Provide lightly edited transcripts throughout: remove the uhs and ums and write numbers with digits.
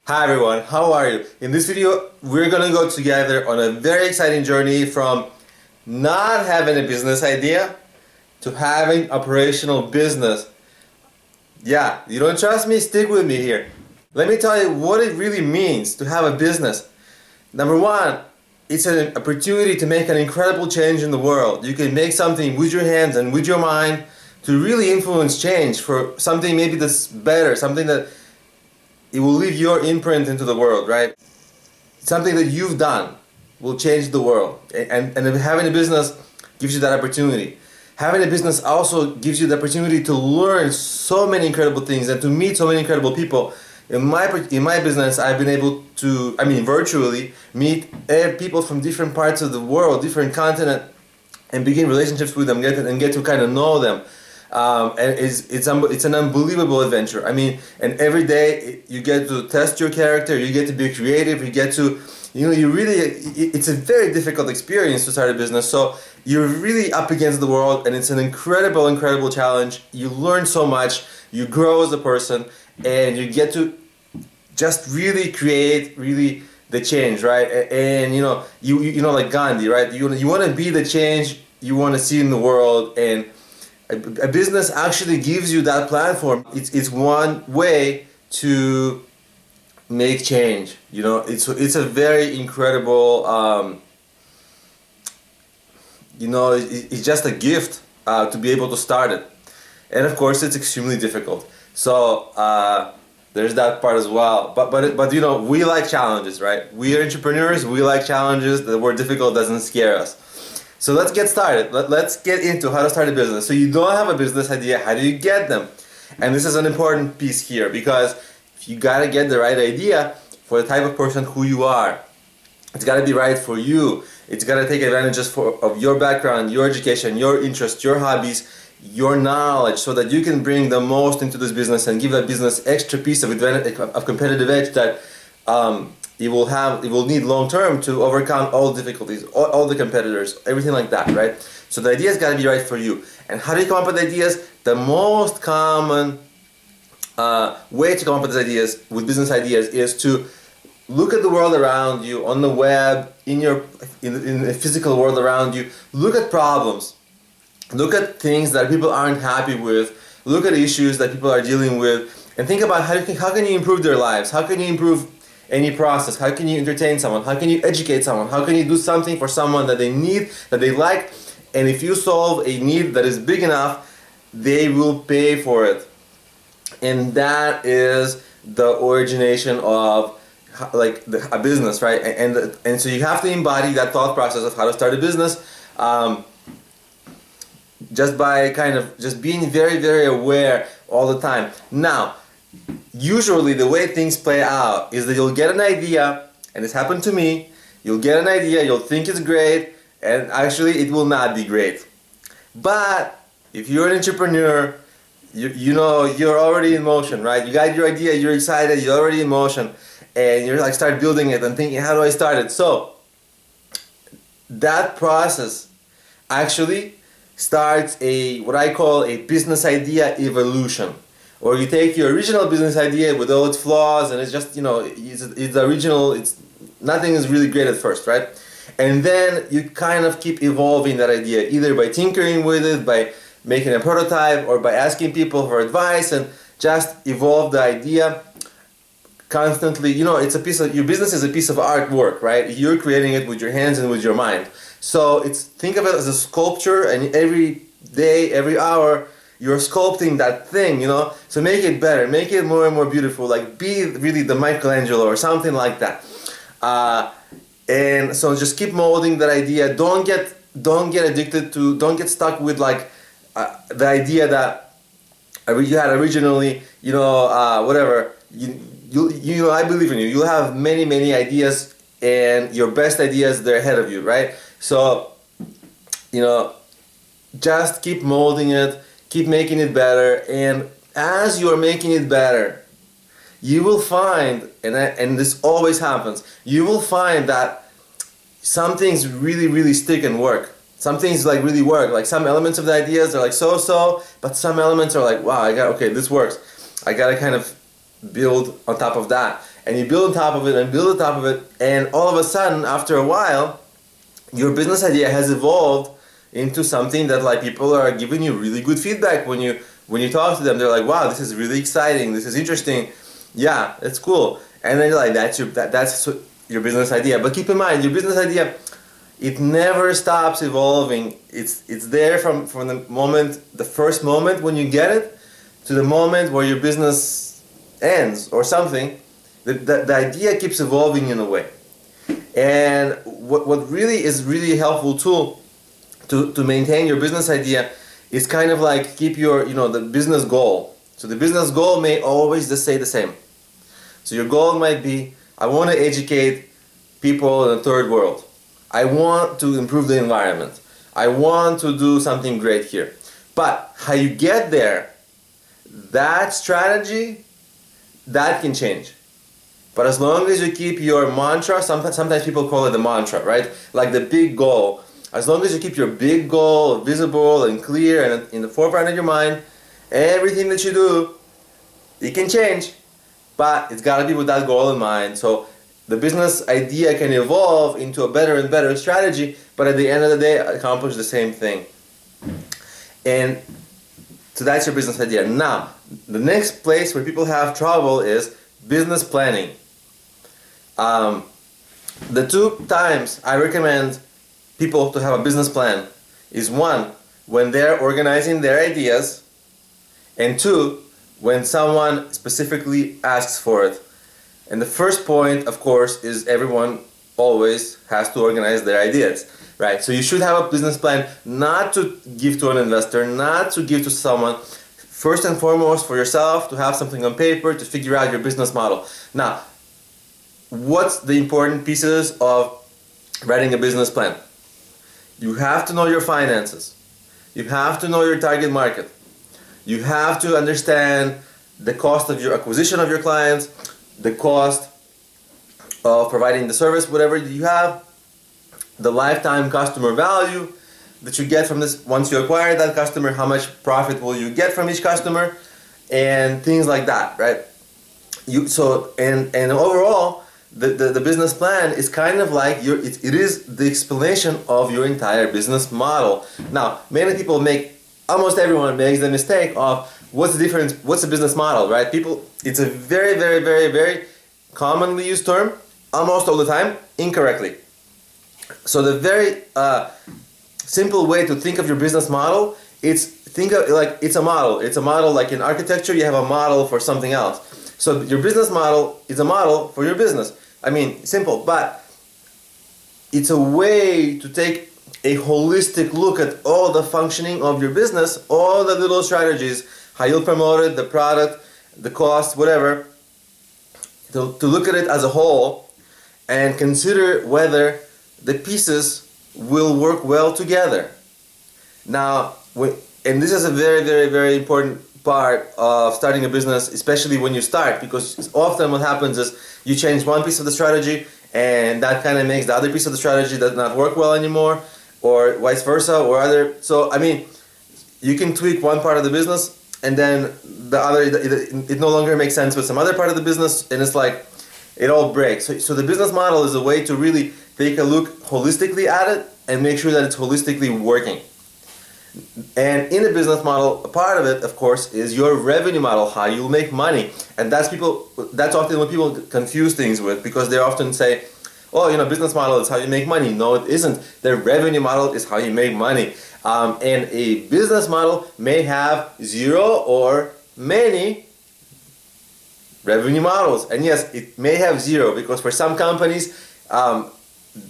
Hi everyone, how are you? In this video, we're gonna go together on a very exciting journey from not having a business idea to having operational business. Yeah, you don't trust me? Stick with me here. Let me tell you what it really means to have a business. Number one, it's an opportunity to make an incredible change in the world. You can make something with your hands and with your mind to really influence change for something maybe that's better, something that it will leave your imprint into the world, right? Something that you've done will change the world. And having a business gives you that opportunity. Having a business also gives you the opportunity to learn so many incredible things and to meet so many incredible people. In my business, I've been able to, virtually meet people from different parts of the world, different continent, and begin relationships with them, get to kind of know them. And it's an unbelievable adventure. And every day you get to test your character, you get to be creative, you get to, it's a very difficult experience to start a business. So you're really up against the world, and it's an incredible, incredible challenge. You learn so much, you grow as a person, and you get to just really create the change, right? And like Gandhi, right? You want to be the change you want to see in the world, and a business actually gives you that platform. It's one way to make change. It's a very incredible. It's just a gift to be able to start it, and of course it's extremely difficult. So there's that part as well. But we like challenges, right? We are entrepreneurs. We like challenges. The word difficult doesn't scare us. So let's get started. Let's get into how to start a business. So you don't have a business idea, how do you get them? And this is an important piece here, because you gotta get the right idea for the type of person who you are. It's gotta be right for you. It's gotta take advantage of your background, your education, your interests, your hobbies, your knowledge, so that you can bring the most into this business and give that business extra piece of advantage, of competitive edge that it will need long term to overcome all difficulties, all the competitors, everything like that, right? So the idea's got to be right for you. And how do you come up with ideas? The most common way to come up with ideas, with business ideas, is to look at the world around you, on the web, in the physical world around you. Look at problems. Look at things that people aren't happy with. Look at issues that people are dealing with, and think about how can you improve their lives? How can you improve any process? How can you entertain someone? How can you educate someone? How can you do something for someone that they need, that they like? And if you solve a need that is big enough, they will pay for it. And that is the origination of a business, right? And so you have to embody that thought process of how to start a business, just by just being very, very aware all the time. Now, usually the way things play out is that you'll get an idea, and it's happened to me. You'll get an idea, you'll think it's great, and actually it will not be great. But if you're an entrepreneur, you're already in motion, right? You got your idea, you're excited, you're already in motion, and you're start building it and thinking, how do I start it? So that process actually starts what I call a business idea evolution. Or you take your original business idea with all its flaws, and it's just, it's original, nothing is really great at first, right? And then you kind of keep evolving that idea, either by tinkering with it, by making a prototype, or by asking people for advice, and just evolve the idea constantly. Your business is a piece of artwork, right? You're creating it with your hands and with your mind. So think of it as a sculpture, and every day, every hour, you're sculpting that thing, so make it better, make it more and more beautiful, be really the Michelangelo or something like that. And so just keep molding that idea. Don't get addicted to, don't get stuck with the idea that you had originally, whatever. I believe in you. You'll have many, many ideas, and your best ideas, they're ahead of you, right? So, just keep molding it, keep making it better, and as you're making it better, you will find, and this always happens, you will find that some things really, really stick and work. Some things really work. Some elements of the ideas are so-so, but some elements are wow, this works. I gotta kind of build on top of that. and you build on top of it and build on top of it, and all of a sudden, after a while, your business idea has evolved into something that like people are giving you really good feedback when you talk to them. They're like, wow, this is really exciting, this is interesting, yeah, it's cool. And then you're like, that's your business idea. But keep in mind, your business idea, it never stops evolving. It's there from the first moment when you get it to the moment where your business ends or something. The idea keeps evolving in a way. And what really is really helpful tool to maintain your business idea is kind of like keep your, the business goal. So the business goal may always just stay the same. So your goal might be, I want to educate people in the third world. I want to improve the environment. I want to do something great here. But how you get there, that strategy, that can change. But as long as you keep your mantra, sometimes people call it the mantra, right? Like the big goal. As long as you keep your big goal visible and clear and in the forefront of your mind, everything that you do, it can change. But it's got to be with that goal in mind. So the business idea can evolve into a better and better strategy, but at the end of the day, accomplish the same thing. And so that's your business idea. Now, the next place where people have trouble is business planning. The two times I recommend people to have a business plan is one, when they're organizing their ideas, and two, when someone specifically asks for it. And the first point, of course, is everyone always has to organize their ideas, right? So you should have a business plan, not to give to an investor, not to give to someone. First and foremost, for yourself, to have something on paper, to figure out your business model. Now, what's the important pieces of writing a business plan? You have to know your finances. You have to know your target market. You have to understand the cost of your acquisition of your clients, the cost of providing the service, whatever you have, the lifetime customer value that you get from this once you acquire that customer, how much profit will you get from each customer, and things like that, right? And overall, the business plan is kind of like it is the explanation of your entire business model. Now, almost everyone makes the mistake of what's the difference, what's the business model, right? It's a very, very, very, very commonly used term, almost all the time, incorrectly. So the very simple way to think of your business model, think of like it's a model. It's a model like in architecture, you have a model for something else. So your business model is a model for your business. I mean, simple, but it's a way to take a holistic look at all the functioning of your business, all the little strategies, how you'll promote it, the product, the cost, whatever, to look at it as a whole and consider whether the pieces will work well together. Now, and this is a very, very, very important part of starting a business, especially when you start, because often what happens is you change one piece of the strategy and that kind of makes the other piece of the strategy does not work well anymore, or vice versa, or other. So, I mean, you can tweak one part of the business and then the other, it no longer makes sense with some other part of the business, and it's like, it all breaks. So the business model is a way to really take a look holistically at it and make sure that it's holistically working. And in the business model, a part of it, of course, is your revenue model, how you'll make money. And that's often what people confuse things with, because they often say, oh, business model is how you make money. No, it isn't. The revenue model is how you make money. And a business model may have zero or many revenue models. And yes, it may have zero, because for some companies,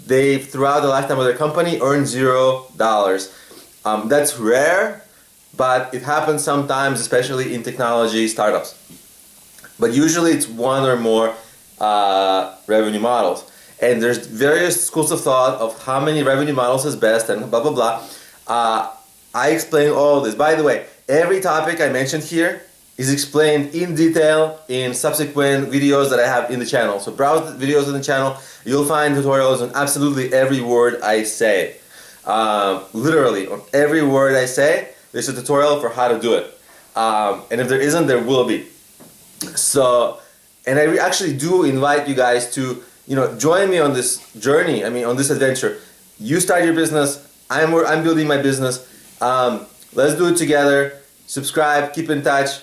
they, throughout the lifetime of their company, earn $0. That's rare, but it happens sometimes, especially in technology startups. But usually it's one or more revenue models. And there's various schools of thought of how many revenue models is best and blah, blah, blah. I explain all this. By the way, every topic I mentioned here is explained in detail in subsequent videos that I have in the channel. So browse the videos in the channel. You'll find tutorials on absolutely every word I say. Literally, on every word I say, there's a tutorial for how to do it. And if there isn't, there will be. So And I actually do invite you guys to, join me on this journey. I mean, on this adventure. You start your business. I'm building my business. Let's do it together. Subscribe. Keep in touch.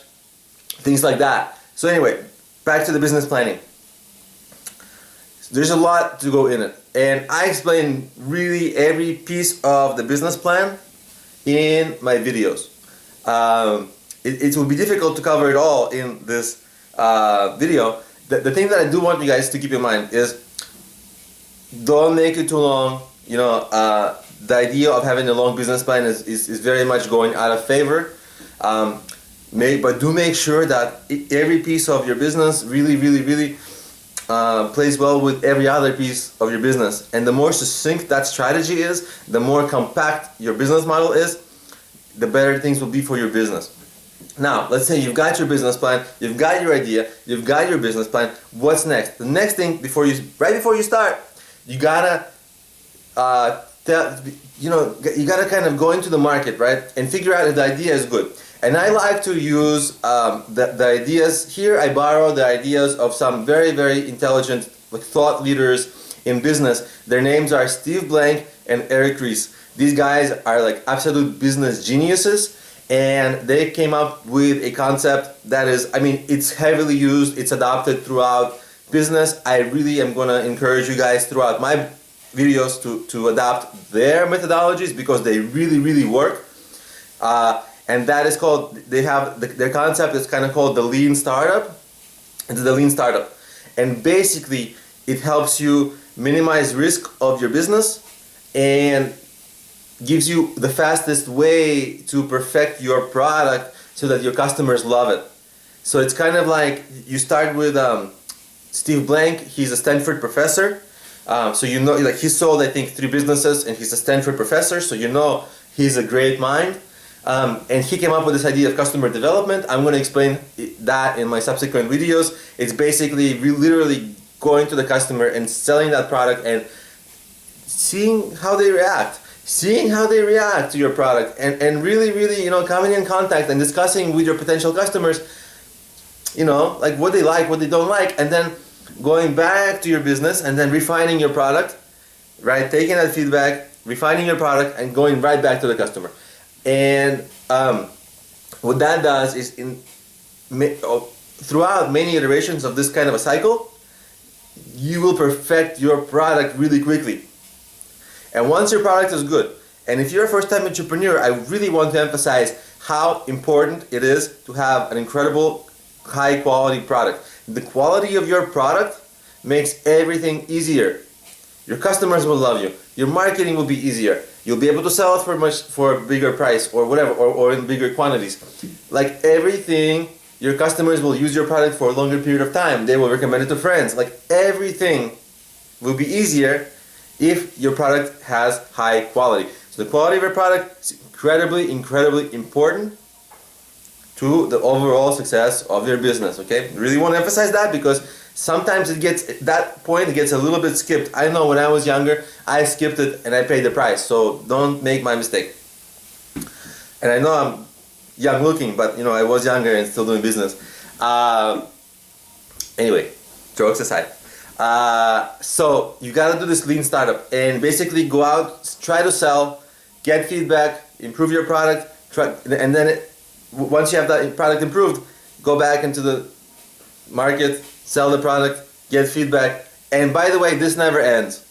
Things like that. So anyway, back to the business planning. There's a lot to go in it, and I explain really every piece of the business plan in my videos. It will be difficult to cover it all in this video. The thing that I do want you guys to keep in mind is don't make it too long. The idea of having a long business plan is very much going out of favor. But do make sure that every piece of your business really plays well with every other piece of your business. And the more succinct that strategy is, the more compact your business model is, the better things will be for your business. Now, let's say you've got your business plan, you've got your idea, you've got your business plan. What's next? The next thing, right before you start, you gotta you gotta kind of go into the market, right, and figure out if the idea is good. And I like to use the ideas here. I borrow the ideas of some very intelligent thought leaders in business. Their names are Steve Blank and Eric Ries. These guys are like absolute business geniuses, and they came up with a concept that is, it's heavily used, it's adopted throughout business. I really am going to encourage you guys throughout my videos to adopt their methodologies, because they really work. And that is called, their concept is kind of called the lean startup. It's the lean startup. And basically, it helps you minimize risk of your business and gives you the fastest way to perfect your product so that your customers love it. So it's kind of like you start with Steve Blank. He's a Stanford professor. So he sold, I think, 3 businesses, and he's a Stanford professor. So he's a great mind. And he came up with this idea of customer development. I'm going to explain that in my subsequent videos. It's basically literally going to the customer and selling that product and seeing how they react to your product, and really coming in contact and discussing with your potential customers, like what they like, what they don't like, and then going back to your business and then refining your product, right? Taking that feedback, refining your product, and going right back to the customer. And what that does is, throughout many iterations of this kind of a cycle, you will perfect your product really quickly. And once your product is good, and if you're a first-time entrepreneur, I really want to emphasize how important it is to have an incredible, high-quality product. The quality of your product makes everything easier. Your customers will love you. Your marketing will be easier. You'll be able to sell it for a bigger price, or whatever, or in bigger quantities. Like everything, your customers will use your product for a longer period of time. They will recommend it to friends. Like everything will be easier if your product has high quality. So the quality of your product is incredibly important to the overall success of your business. Okay, I really want to emphasize that, because sometimes it gets a little bit skipped. I know when I was younger, I skipped it and I paid the price. So don't make my mistake. And I know I'm young looking, but I was younger and still doing business. Anyway, jokes aside. So you gotta do this lean startup and basically go out, try to sell, get feedback, improve your product, and then once you have that product improved, go back into the market, sell the product, get feedback. And by the way, this never ends.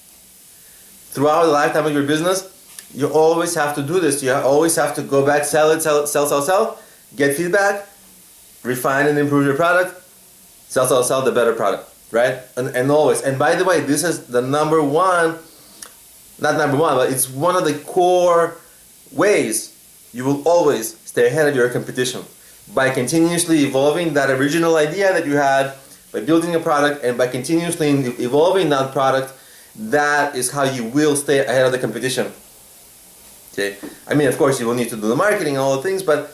Throughout the lifetime of your business, you always have to do this. You always have to go back, sell, get feedback, refine and improve your product, sell the better product, right? And always. And by the way, this is the not number one, but it's one of the core ways you will always stay ahead of your competition. By continuously evolving that original idea that you had, by building a product, and by continuously evolving that product, that is how you will stay ahead of the competition. Okay, of course you will need to do the marketing and all the things, but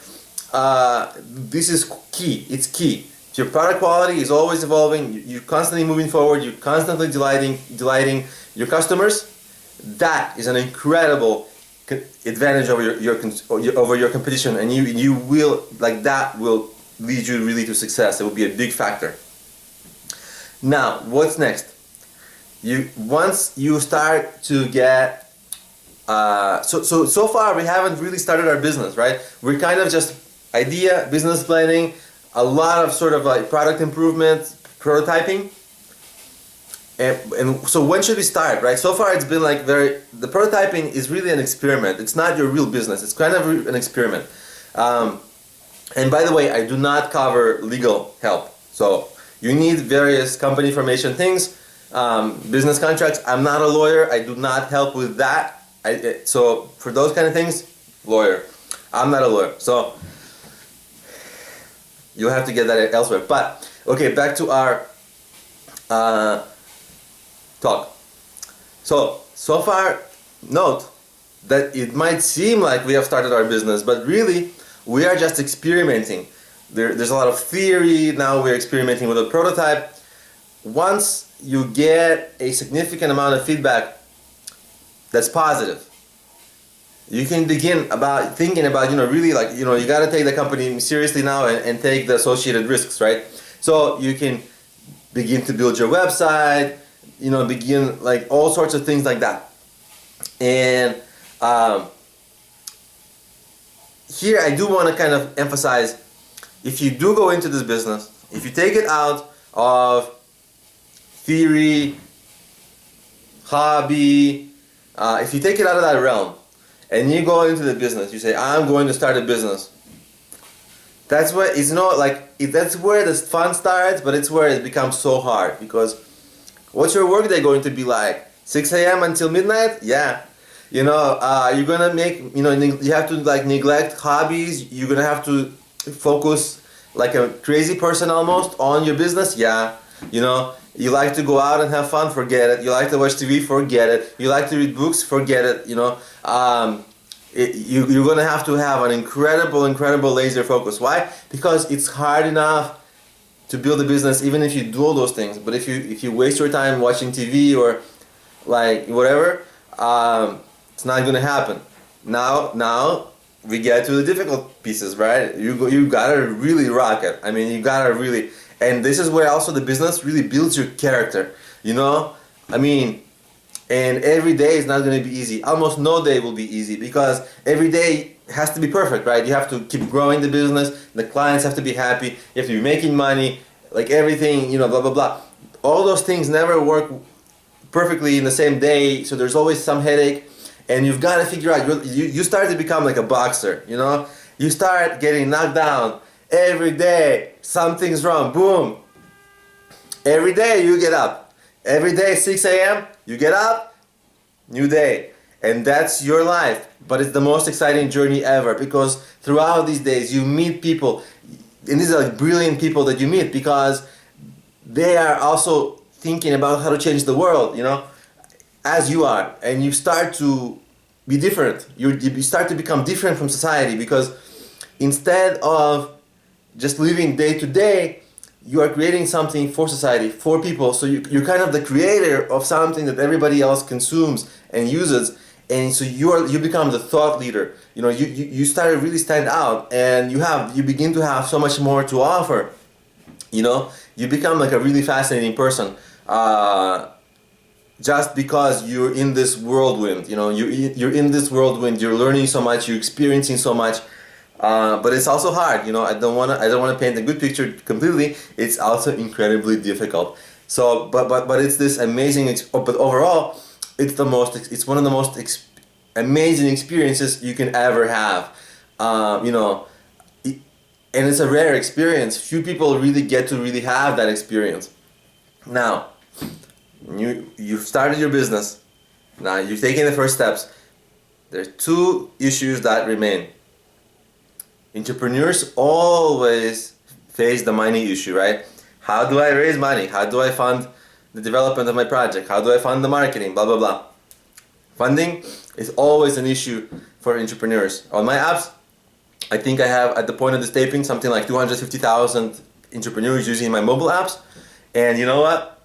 this is key. It's key. Your product quality is always evolving. You're constantly moving forward. You're constantly delighting your customers. That is an incredible advantage over your competition, and you will that will lead you really to success. It will be a big factor. Now, what's next? Once you start to get so far we haven't really started our business, right? We're kind of just idea, business planning, a lot of sort of like product improvement, prototyping. And so when should we start, right? So far it's been like the prototyping is really an experiment. It's not your real business. It's kind of an experiment. And by the way, I do not cover legal help. So you need various company formation things, business contracts. I'm not a lawyer. I do not help with that. So for those kind of things, lawyer. I'm not a lawyer. So you'll have to get that elsewhere. But okay, back to our talk. So far, note that it might seem like we have started our business, but really we are just experimenting. There's a lot of theory. Now we're experimenting with a prototype. Once you get a significant amount of feedback that's positive, you can begin thinking about, really like, you got to take the company seriously now and take the associated risks, right? So you can begin to build your website, begin like all sorts of things like that. And here I do want to kind of emphasize, if you do go into this business, if you take it out of theory, hobby, if you take it out of that realm and you go into the business, you say, I'm going to start a business. That's where it's not like that's where the fun starts, but it's where it becomes so hard, because what's your workday going to be like? 6 a.m. until midnight? Yeah. You're gonna make, you have to like neglect hobbies. You're gonna have to focus like a crazy person almost on your business. Yeah. You like to go out and have fun? Forget it. You like to watch TV? Forget it. You like to read books? Forget it. You're gonna have to have an incredible laser focus. Why? Because it's hard enough to build a business even if you do all those things. But if you waste your time watching TV or like whatever, it's not gonna happen. Now we get to the difficult pieces, right? You gotta really rock it. I mean, you gotta really. And this is where also the business really builds your character, and every day is not going to be easy. Almost no day will be easy, because every day has to be perfect, right? You have to keep growing the business, the clients have to be happy, you have to be making money, like everything, blah, blah, blah. All those things never work perfectly in the same day, so there's always some headache, and you've got to figure out, you start to become like a boxer, You start getting knocked down. Every day, something's wrong. Boom. Every day you get up. Every day, 6 a.m., you get up, new day. And that's your life. But it's the most exciting journey ever, because throughout these days you meet people. And these are like brilliant people that you meet, because they are also thinking about how to change the world, as you are. And you start to be different. You start to become different from society, because instead of just living day to day, you are creating something for society, for people. So you're kind of the creator of something that everybody else consumes and uses, and so you become the thought leader. You start to really stand out, and you begin to have so much more to offer. You become like a really fascinating person, just because you're in this whirlwind. You're in this whirlwind. You're learning so much. You're experiencing so much. But it's also hard, I don't want to paint a good picture completely. It's also incredibly difficult. So, but it's this amazing. But overall, it's one of the most amazing experiences you can ever have. And it's a rare experience. Few people really get to really have that experience. Now, you've started your business. Now you're taking the first steps. There's two issues that remain. Entrepreneurs always face the money issue, right? How do I raise money? How do I fund the development of my project? How do I fund the marketing? Blah, blah, blah. Funding is always an issue for entrepreneurs. On my apps, I think I have, at the point of this taping, something like 250,000 entrepreneurs using my mobile apps. And you know what?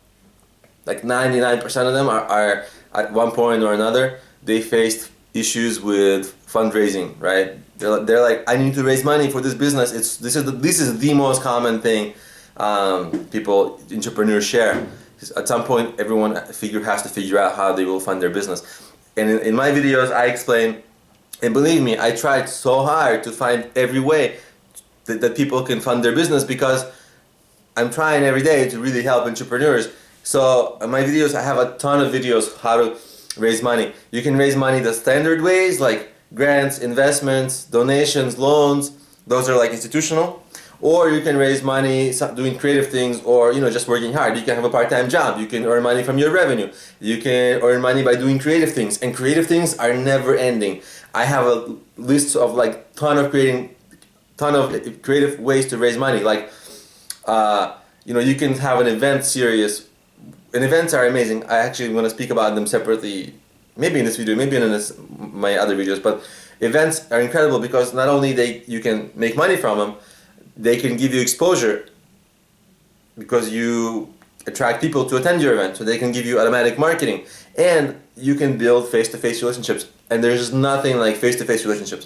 Like 99% of them are at one point or another, they faced issues with fundraising, right? They're like, I need to raise money for this business. This is the most common thing. people, entrepreneurs share. At some point, everyone has to figure out how they will fund their business. And in my videos, I explain, and believe me, I tried so hard to find every way that people can fund their business, because I'm trying every day to really help entrepreneurs. So in my videos, I have a ton of videos how to raise money. You can raise money the standard ways, like grants, investments, donations, loans. Those are like institutional. Or you can raise money doing creative things, or just working hard. You can have a part-time job. You can earn money from your revenue. You can earn money by doing creative things, and creative things are never ending. I have a list of like ton of creative ways to raise money. Like you can have an event series, and events are amazing. I actually want to speak about them separately, maybe in this video, maybe in my other videos. But events are incredible because not only you can make money from them, they can give you exposure because you attract people to attend your event, so they can give you automatic marketing, and you can build face-to-face relationships. And there's nothing like face-to-face relationships.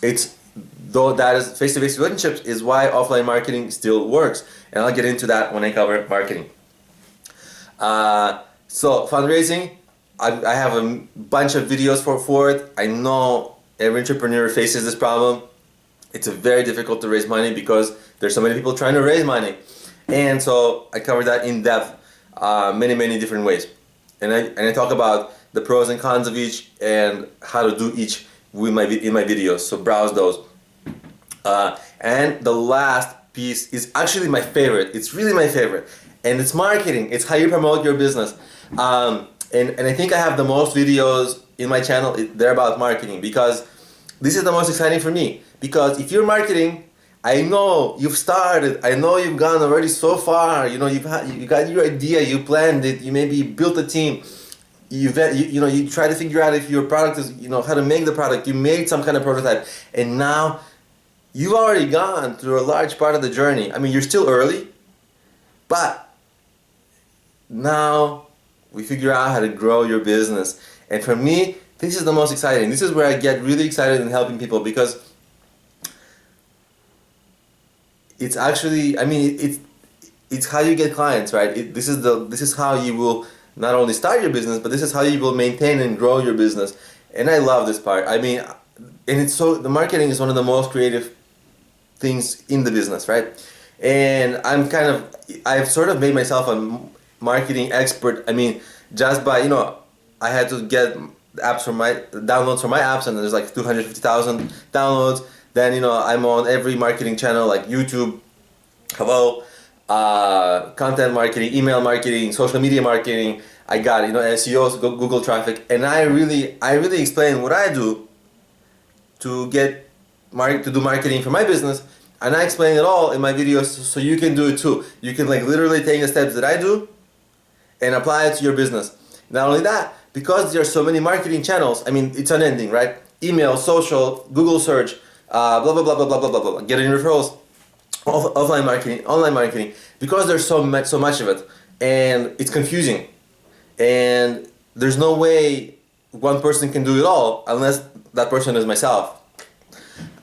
Face-to-face relationships is why offline marketing still works, and I'll get into that when I cover marketing. So fundraising, I have a bunch of videos for it. I know every entrepreneur faces this problem. It's very difficult to raise money because there's so many people trying to raise money, and so I cover that in depth, many different ways, and I talk about the pros and cons of each and how to do each in my videos. So browse those. And the last piece is actually my favorite. It's really my favorite, and it's marketing. It's how you promote your business. And I think I have the most videos in my channel. They're about marketing because this is the most exciting for me. Because if you're marketing, I know you've started. I know you've gone already so far. You got your idea. You planned it. You maybe built a team. You try to figure out if your product is how to make the product. You made some kind of prototype, and now you've already gone through a large part of the journey. I mean, you're still early, but now we figure out how to grow your business. And for me, this is the most exciting. This is where I get really excited in helping people, because it's actually, it's how you get clients, right? This is how you will not only start your business, but this is how you will maintain and grow your business. And I love this part. The marketing is one of the most creative things in the business, right? And I've sort of made myself a marketing expert. Just by, I had to get downloads from my apps, and there's like 250,000 downloads. Then, I'm on every marketing channel like YouTube, content marketing, email marketing, social media marketing. I got, SEO, Google traffic. And I really explain what I do to do marketing for my business. And I explain it all in my videos, so you can do it too. You can literally take the steps that I do and apply it to your business. Not only that, because there are so many marketing channels, it's unending, right? Email, social, Google search, blah, blah, blah, blah, blah, blah, blah, blah. Getting referrals, offline marketing, online marketing, because there's so much of it, and it's confusing. And there's no way one person can do it all unless that person is myself.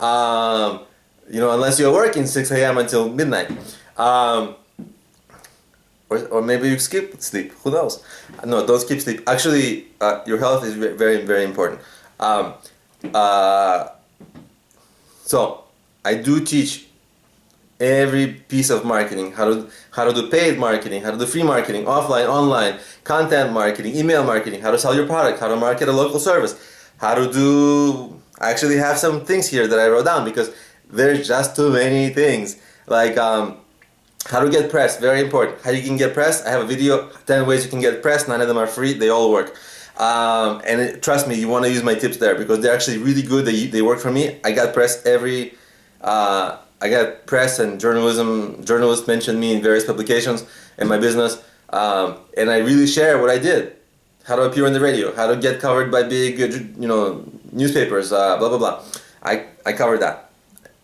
Unless you're working 6 a.m. until midnight. Or maybe you skip sleep. Who knows? No, don't skip sleep. Actually, your health is very, very important. So I do teach every piece of marketing, how to do paid marketing, how to do free marketing, offline, online, content marketing, email marketing, how to sell your product, how to market a local service, how to do. I actually have some things here that I wrote down because there's just too many things. Like how to get press, very important. How you can get press. I have a video, 10 ways you can get press. 9 of them are free. They all work. Trust me, you want to use my tips there because they're actually really good. They work for me. I got press I got press and journalists mentioned me in various publications in my business, and I really share what I did, how to appear on the radio, how to get covered by big, newspapers, blah blah blah. I covered that,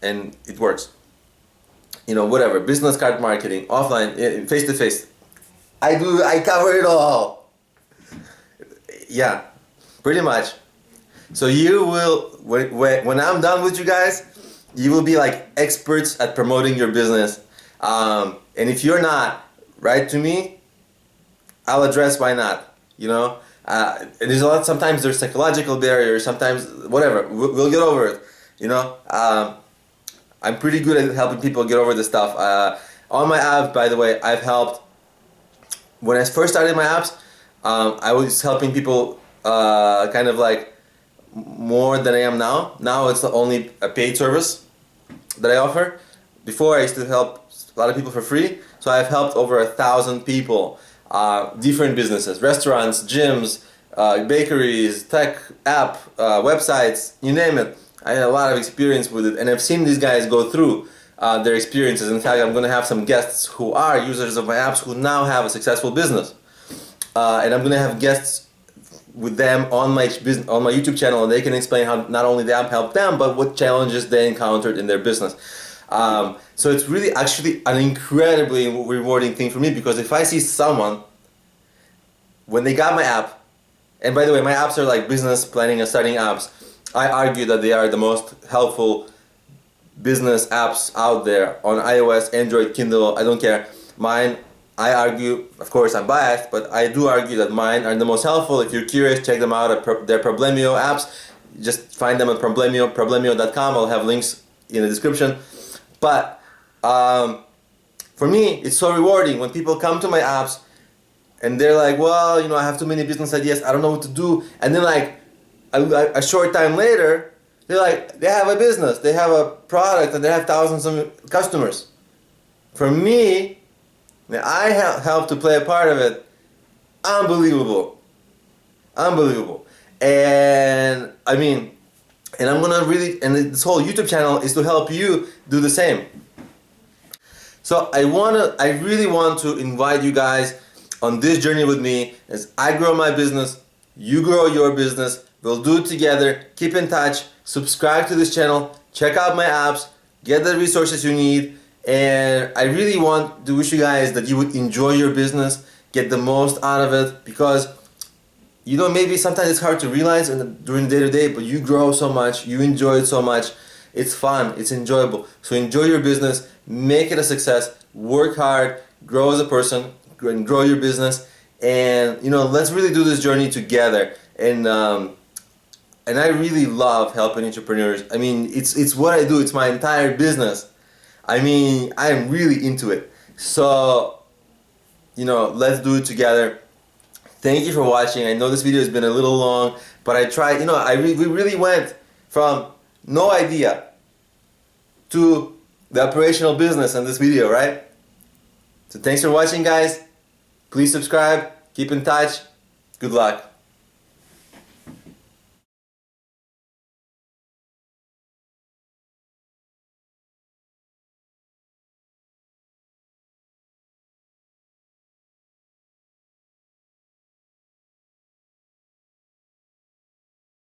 and it works. Whatever, business card marketing, offline, face to face. I cover it all. Yeah, pretty much. So you will, when I'm done with you guys, you will be like experts at promoting your business, and And if you're not, write to me. I'll address why not. You know, there's a lot. Sometimes there's psychological barriers. Sometimes whatever. We'll get over it. You know, I'm pretty good at helping people get over this stuff. On my apps, by the way, I've helped. When I first started my apps, I was helping people kind of like more than I am now. Now it's only a paid service that I offer. Before I used to help a lot of people for free. So I've helped over 1,000 people, different businesses, restaurants, gyms, bakeries, tech, app, websites, you name it. I had a lot of experience with it, and I've seen these guys go through their experiences. In fact, I'm going to have some guests who are users of my apps who now have a successful business. And I'm going to have guests with them on my YouTube channel, and they can explain how not only the app helped them, but what challenges they encountered in their business. So it's really actually an incredibly rewarding thing for me, because if I see someone, when they got my app, and by the way, my apps are like business planning and starting apps, I argue that they are the most helpful business apps out there on iOS, Android, Kindle, I don't care. Mine, I argue, of course I'm biased, but I do argue that mine are the most helpful. If you're curious, check them out at their Problemio apps. Just find them at problemio.com. I'll have links in the description. But for me, it's so rewarding when people come to my apps and they're like, well, you know, I have too many business ideas, I don't know what to do. And then like a short time later, they have a business, they have a product, and they have thousands of customers. For me, I helped to play a part of it. Unbelievable. Unbelievable. And I mean, and I'm gonna really, and this whole YouTube channel is to help you do the same. So I really want to invite you guys on this journey with me as I grow my business, you grow your business. We'll do it together. Keep in touch. Subscribe to this channel. Check out my apps. Get the resources you need. And I really want to wish you guys that you would enjoy your business, get the most out of it, because you know, maybe sometimes it's hard to realize during the day-to-day, but you grow so much, you enjoy it so much, it's fun, it's enjoyable. So enjoy your business, make it a success, work hard, grow as a person, and grow your business, and you know, let's really do this journey together. And I really love helping entrepreneurs. I mean, it's what I do, it's my entire business. I mean, I am really into it. So, you know, let's do it together. Thank you for watching. I know this video has been a little long, but I tried, you know, we really went from no idea to the operational business in this video, right? So thanks for watching, guys. Please subscribe, keep in touch. Good luck.